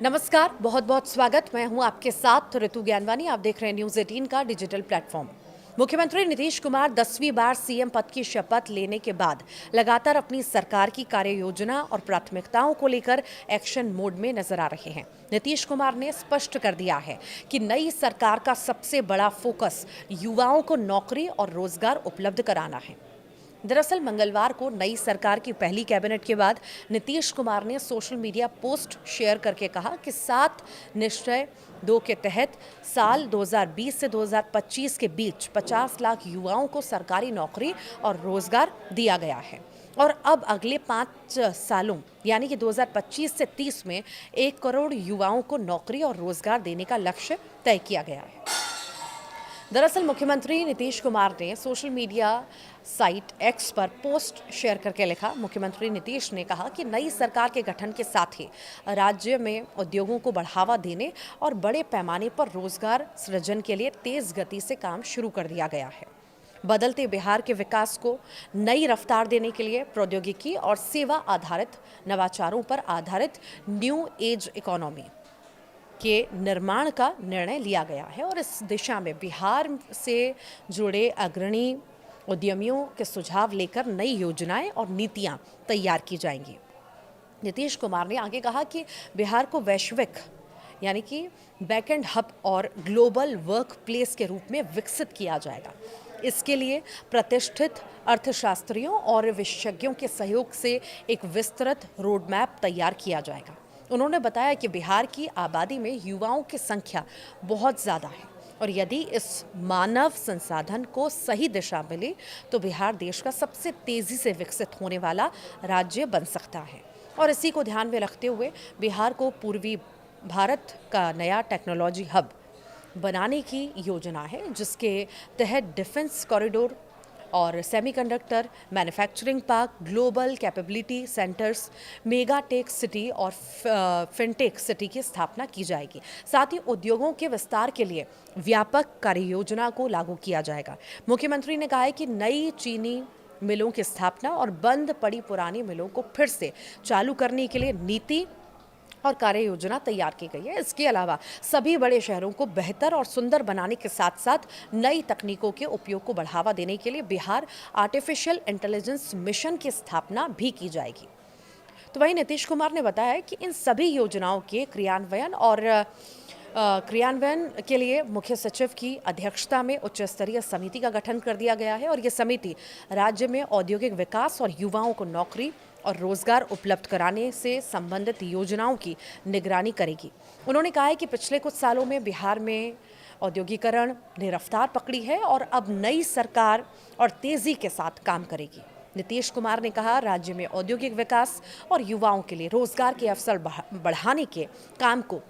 नमस्कार, बहुत बहुत स्वागत। मैं हूं आपके साथ ऋतु ज्ञानवानी। आप देख रहे हैं न्यूज़ 18 का डिजिटल प्लेटफॉर्म। मुख्यमंत्री नीतीश कुमार 10वीं बार सीएम पद की शपथ लेने के बाद लगातार अपनी सरकार की कार्य योजना और प्राथमिकताओं को लेकर एक्शन मोड में नजर आ रहे हैं। नीतीश कुमार ने स्पष्ट कर दिया है कि नई सरकार का सबसे बड़ा फोकस युवाओं को नौकरी और रोजगार उपलब्ध कराना है। दरअसल मंगलवार को नई सरकार की पहली कैबिनेट के बाद नीतीश कुमार ने सोशल मीडिया पोस्ट शेयर करके कहा कि 7 निश्चय 2 के तहत साल 2020 से 2025 के बीच 50 लाख युवाओं को सरकारी नौकरी और रोजगार दिया गया है और अब अगले 5 सालों यानी कि 2025 से 30 में 1 करोड़ युवाओं को नौकरी और रोजगार देने का लक्ष्य तय किया गया है। दरअसल मुख्यमंत्री नीतीश कुमार ने सोशल मीडिया साइट एक्स पर पोस्ट शेयर करके लिखा। मुख्यमंत्री नीतीश ने कहा कि नई सरकार के गठन के साथ ही राज्य में उद्योगों को बढ़ावा देने और बड़े पैमाने पर रोजगार सृजन के लिए तेज गति से काम शुरू कर दिया गया है। बदलते बिहार के विकास को नई रफ्तार देने के लिए प्रौद्योगिकी और सेवा आधारित नवाचारों पर आधारित न्यू एज इकोनॉमी के निर्माण का निर्णय लिया गया है और इस दिशा में बिहार से जुड़े अग्रणी उद्यमियों के सुझाव लेकर नई योजनाएं और नीतियां तैयार की जाएंगी। नीतीश कुमार ने आगे कहा कि बिहार को वैश्विक यानी कि बैकएंड हब और ग्लोबल वर्क प्लेस के रूप में विकसित किया जाएगा। इसके लिए प्रतिष्ठित अर्थशास्त्रियों और विशेषज्ञों के सहयोग से एक विस्तृत रोड मैप तैयार किया जाएगा। उन्होंने बताया कि बिहार की आबादी में युवाओं की संख्या बहुत ज़्यादा है और यदि इस मानव संसाधन को सही दिशा मिले तो बिहार देश का सबसे तेज़ी से विकसित होने वाला राज्य बन सकता है। और इसी को ध्यान में रखते हुए बिहार को पूर्वी भारत का नया टेक्नोलॉजी हब बनाने की योजना है, जिसके तहत डिफेंस कॉरिडोर और semiconductor manufacturing park, global capability centres, mega tech city और फिनटेक सिटी की स्थापना की जाएगी। साथ ही उद्योगों के विस्तार के लिए व्यापक कार्य योजना को लागू किया जाएगा। मुख्यमंत्री ने कहा है कि नई चीनी मिलों की स्थापना और बंद पड़ी पुरानी मिलों को फिर से चालू करने के लिए नीति और कार्य योजना तैयार की गई है। इसके अलावा सभी बड़े शहरों को बेहतर और सुंदर बनाने के साथ साथ नई तकनीकों के उपयोग को बढ़ावा देने के लिए बिहार आर्टिफिशियल इंटेलिजेंस मिशन की स्थापना भी की जाएगी। तो वहीं नीतीश कुमार ने बताया कि इन सभी योजनाओं के क्रियान्वयन के लिए मुख्य सचिव की अध्यक्षता में उच्च स्तरीय समिति का गठन कर दिया गया है और ये समिति राज्य में औद्योगिक विकास और युवाओं को नौकरी और रोजगार उपलब्ध कराने से संबंधित योजनाओं की निगरानी करेगी। उन्होंने कहा है कि पिछले कुछ सालों में बिहार में औद्योगिकरण ने रफ्तार पकड़ी है और अब नई सरकार और तेजी के साथ काम करेगी। नीतीश कुमार ने कहा, राज्य में औद्योगिक विकास और युवाओं के लिए रोजगार के अवसर बढ़ाने के काम को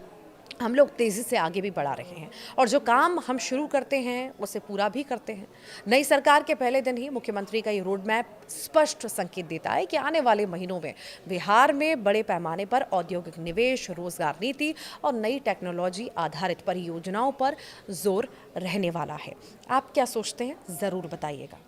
हम लोग तेज़ी से आगे भी बढ़ा रहे हैं और जो काम हम शुरू करते हैं उसे पूरा भी करते हैं। नई सरकार के पहले दिन ही मुख्यमंत्री का ये रोड मैप स्पष्ट संकेत देता है कि आने वाले महीनों में बिहार में बड़े पैमाने पर औद्योगिक निवेश, रोजगार नीति और नई टेक्नोलॉजी आधारित परियोजनाओं पर जोर रहने वाला है। आप क्या सोचते हैं, ज़रूर बताइएगा।